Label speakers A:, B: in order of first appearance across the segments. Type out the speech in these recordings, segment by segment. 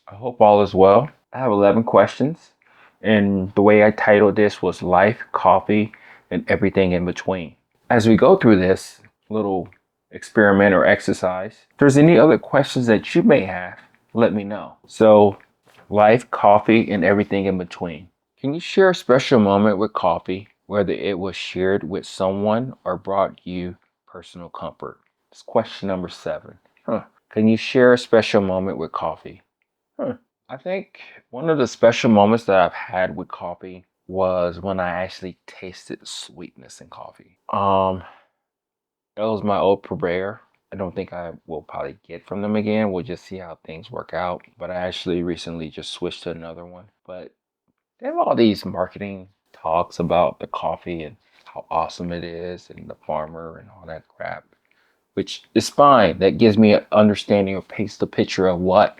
A: I hope all is well. I have 11 questions, and the way I titled this was Life, Coffee, and Everything in Between. As we go through this little experiment or exercise, if there's any other questions that you may have, let me know. So, life, coffee, and everything in between. Can you share a special moment with coffee, whether it was shared with someone or brought you personal comfort? It's question number 7. Can you share a special moment with coffee? Huh. I think one of the special moments that I've had with coffee was when I actually tasted sweetness in coffee. That was my old purveyor. I don't think I will probably get from them again. We'll just see how things work out. But I actually recently just switched to another one. But they have all these marketing talks about the coffee and how awesome it is and the farmer and all that crap, which is fine. That gives me an understanding or paints the picture of what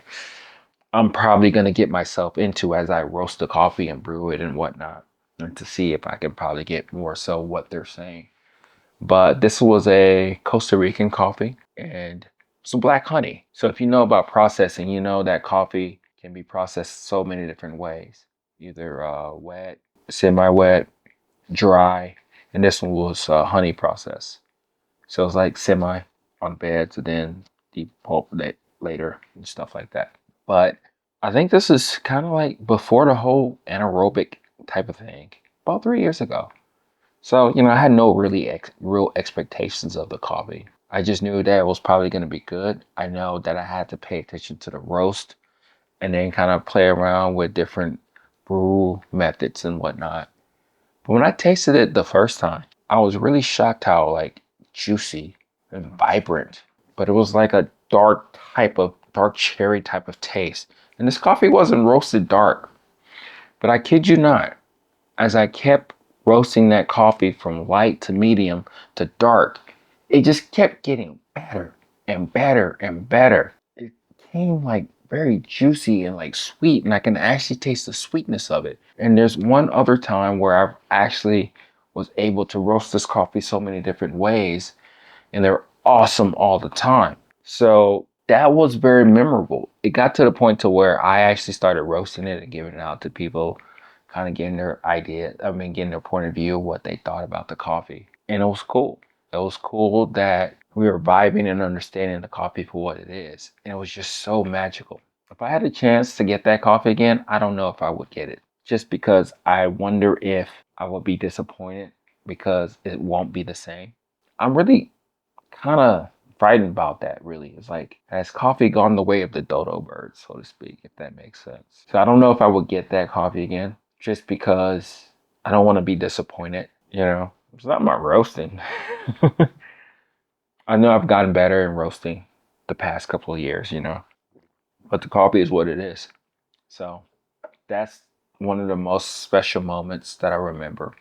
A: I'm probably going to get myself into as I roast the coffee and brew it and whatnot, and to see if I can probably get more so what they're saying. But this was a Costa Rican coffee and some black honey. So if you know about processing, you know that coffee can be processed so many different ways, either wet, semi-wet, dry, and this one was honey process. So it's like semi on beds and then deep pulp later and stuff like that. But I think this is kind of like before the whole anaerobic type of thing, about 3 years ago. So, I had no really real expectations of the coffee. I just knew that it was probably going to be good. I know that I had to pay attention to the roast and then kind of play around with different brew methods and whatnot. But when I tasted it the first time, I was really shocked how like juicy and vibrant. But it was like a dark cherry type of taste. And this coffee wasn't roasted dark. But I kid you not, as I kept roasting that coffee from light to medium to dark, it just kept getting better and better and better. It came like very juicy and like sweet, and I can actually taste the sweetness of it. And there's one other time where I actually was able to roast this coffee so many different ways, and they're awesome all the time. So that was very memorable. It got to the point to where I actually started roasting it and giving it out to people, kind of getting their idea, getting their point of view of what they thought about the coffee. And it was cool. It was cool that we were vibing and understanding the coffee for what it is. And it was just so magical. If I had a chance to get that coffee again, I don't know if I would get it. Just because I wonder if I would be disappointed because it won't be the same. I'm really kind of frightened about that, really. It's like, has coffee gone the way of the dodo bird, so to speak, if that makes sense? So I don't know if I would get that coffee again, just because I don't want to be disappointed. It's not my roasting. I know I've gotten better in roasting the past couple of years, but the coffee is what it is. So that's one of the most special moments that I remember.